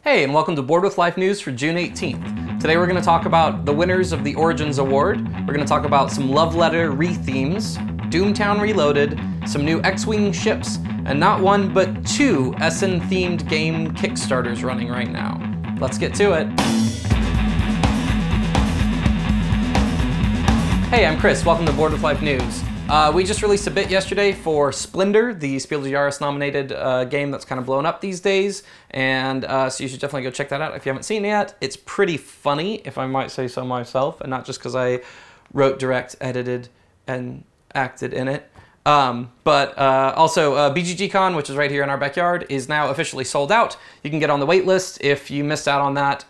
Hey, and welcome to Board with Life News for June 18th. Today we're going to talk about the winners of the Origins Award. We're going to talk about some Love Letter re-themes, Doomtown Reloaded, some new X-Wing ships, and not one but two Essen-themed game Kickstarters running right now. Let's get to it. Hey, I'm Chris. Welcome to Board with Life News. We just released a bit yesterday for Splendor, the Spiel des Jahres nominated game that's kind of blown up these days, and so you should definitely go check that out if you haven't seen it yet. It's pretty funny, if I might say so myself, and not just because I wrote, direct, edited, and acted in it. Also BGGCon, which is right here in our backyard, is now officially sold out. You can get on the wait list if you missed out on that.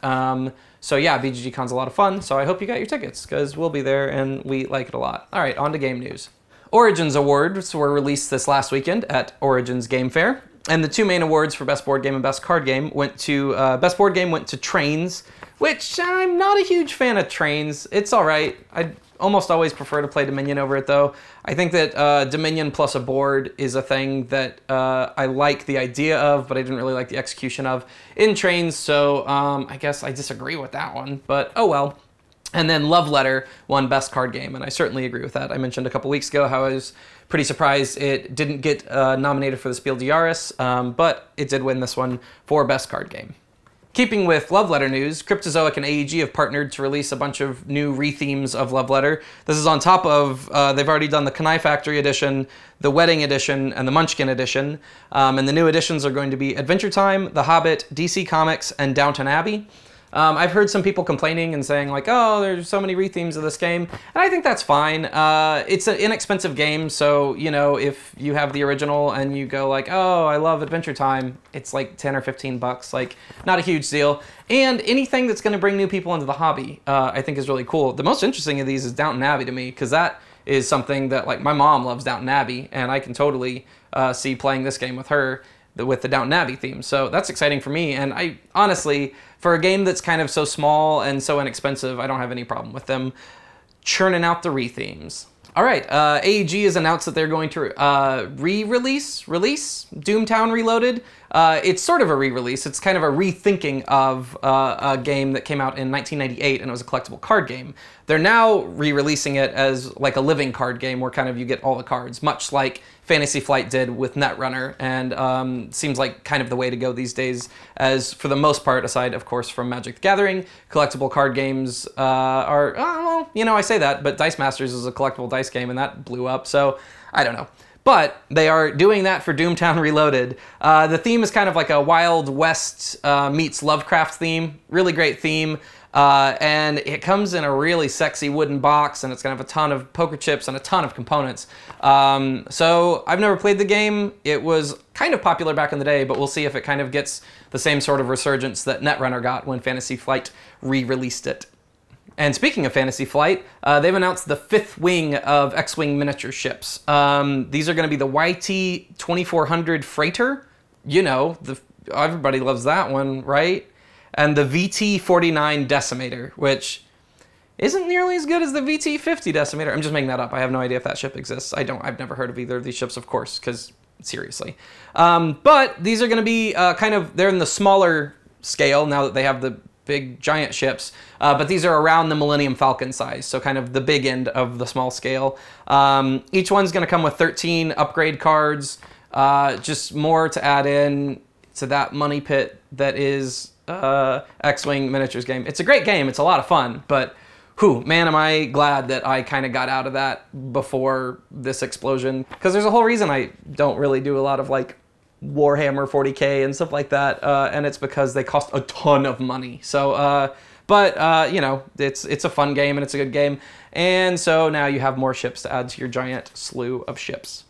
So yeah, BGGCon's a lot of fun, so I hope you got your tickets, because we'll be there and we like it a lot. All right, on to game news. Origins Awards were released this last weekend at Origins Game Fair, and the two main awards for Best Board Game and Best Card Game went to, Best Board Game went to Trains, which I'm not a huge fan of Trains. It's all right. I almost always prefer to play Dominion over it, though. I think that Dominion plus a board is a thing that I like the idea of, but I didn't really like the execution of in Trains, so I guess I disagree with that one, but oh well. And then Love Letter won Best Card Game, and I certainly agree with that. I mentioned a couple weeks ago how I was pretty surprised it didn't get nominated for the Spiel des Jahres, but it did win this one for Best Card Game. Keeping with Love Letter news, Cryptozoic and AEG have partnered to release a bunch of new re-themes of Love Letter. This is on top of, they've already done the Kanai Factory edition, the Wedding edition, and the Munchkin edition. And the new editions are going to be Adventure Time, The Hobbit, DC Comics, and Downton Abbey. I've heard some people complaining and saying like, oh, there's so many re-themes of this game, and I think that's fine. It's an inexpensive game, so, you know, if you have the original and you go like, oh, I love Adventure Time, it's like 10 or 15 bucks, like, not a huge deal. And anything that's going to bring new people into the hobby, I think is really cool. The most interesting of these is Downton Abbey to me, because that is something that, like, my mom loves Downton Abbey, and I can totally see playing this game with her, with the Downton Abbey theme. So that's exciting for me, and I honestly, for a game that's kind of so small and so inexpensive, I don't have any problem with them churning out the re-themes. All right, AEG has announced that they're going to release Doomtown Reloaded. It's sort of a re-release. It's kind of a rethinking of a game that came out in 1998, and it was a collectible card game. They're now re-releasing it as like a living card game where kind of you get all the cards, much like Fantasy Flight did with Netrunner, and seems like kind of the way to go these days, as for the most part, aside of course from Magic the Gathering, collectible card games are, well, you know, I say that, but Dice Masters is a collectible dice game and that blew up, so I don't know. But they are doing that for Doomtown Reloaded. The theme is kind of like a Wild West meets Lovecraft theme, really great theme. And it comes in a really sexy wooden box, and it's gonna have a ton of poker chips and a ton of components. So I've never played the game. It was kind of popular back in the day, but we'll see if it kind of gets the same sort of resurgence that Netrunner got when Fantasy Flight re-released it. And speaking of Fantasy Flight, they've announced the 5th wing of X-Wing miniature ships. These are gonna be the YT 2400 Freighter. You know, everybody loves that one, right? And the VT-49 Decimator, which isn't nearly as good as the VT-50 Decimator. I'm just making that up. I have no idea if that ship exists. I've never heard of either of these ships, of course, because seriously. But these are going to be they're in the smaller scale now that they have the big giant ships, but these are around the Millennium Falcon size, so kind of the big end of the small scale. Each one's going to come with 13 upgrade cards, just more to add in to that money pit that is X-Wing miniatures game. It's a great game, it's a lot of fun, but whew, man, am I glad that I kind of got out of that before this explosion, because there's a whole reason I don't really do a lot of like Warhammer 40K and stuff like that, and it's because they cost a ton of money. So, you know, it's a fun game and it's a good game, and so now you have more ships to add to your giant slew of ships.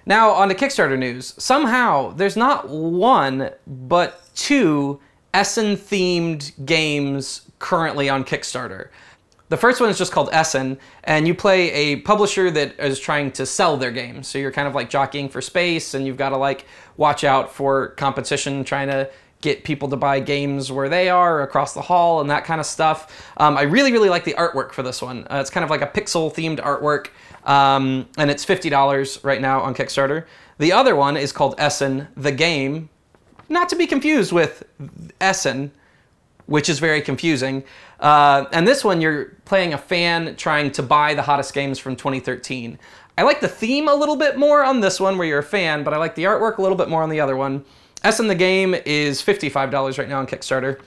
Now on to Kickstarter news. Somehow there's not one, but two Essen-themed games currently on Kickstarter. The first one is just called Essen, and you play a publisher that is trying to sell their game. So you're kind of like jockeying for space, and you've got to like watch out for competition, trying to get people to buy games where they are across the hall and that kind of stuff. I really, really like the artwork for this one. It's kind of like a pixel-themed artwork, and it's $50 right now on Kickstarter. The other one is called Essen, the Game, not to be confused with Essen, which is very confusing. And this one, you're playing a fan trying to buy the hottest games from 2013. I like the theme a little bit more on this one, where you're a fan, but I like the artwork a little bit more on the other one. Essen the game is $55 right now on Kickstarter.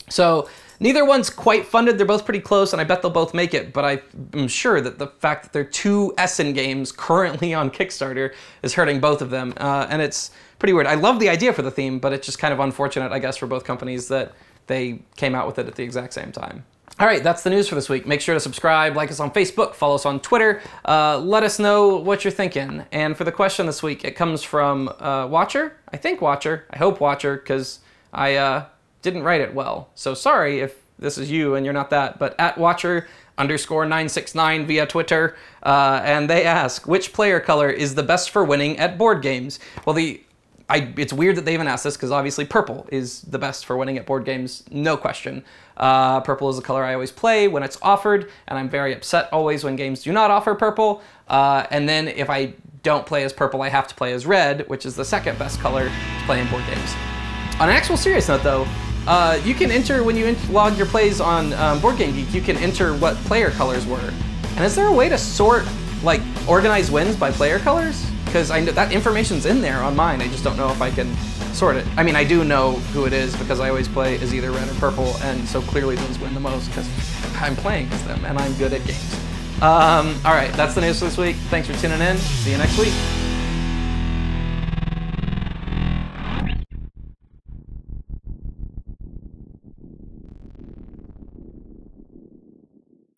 So neither one's quite funded. They're both pretty close, and I bet they'll both make it, but I'm sure that the fact that there are 2 Essen games currently on Kickstarter is hurting both of them, and it's pretty weird. I love the idea for the theme, but it's just kind of unfortunate, I guess, for both companies that they came out with it at the exact same time. All right, that's the news for this week. Make sure to subscribe, like us on Facebook, follow us on Twitter. Let us know what you're thinking. And for the question this week, it comes from Watcher. I think Watcher. I hope Watcher, because I didn't write it well. So sorry if this is you and you're not that, but at Watcher_969 via Twitter. And they ask, which player color is the best for winning at board games? Well, it's weird that they even asked this, because obviously purple is the best for winning at board games, no question. Purple is the color I always play when it's offered, and I'm very upset always when games do not offer purple. And then if I don't play as purple, I have to play as red, which is the second best color to play in board games. On an actual serious note though, you can enter, when you log your plays on Board Game Geek, you can enter what player colors were. And is there a way to sort, like, organize wins by player colors? Because I know that information's in there on mine, I just don't know if I can sort it. I mean, I do know who it is because I always play as either red or purple, and so clearly those win the most because I'm playing as them and I'm good at games. All right, that's the news for this week. Thanks for tuning in. See you next week.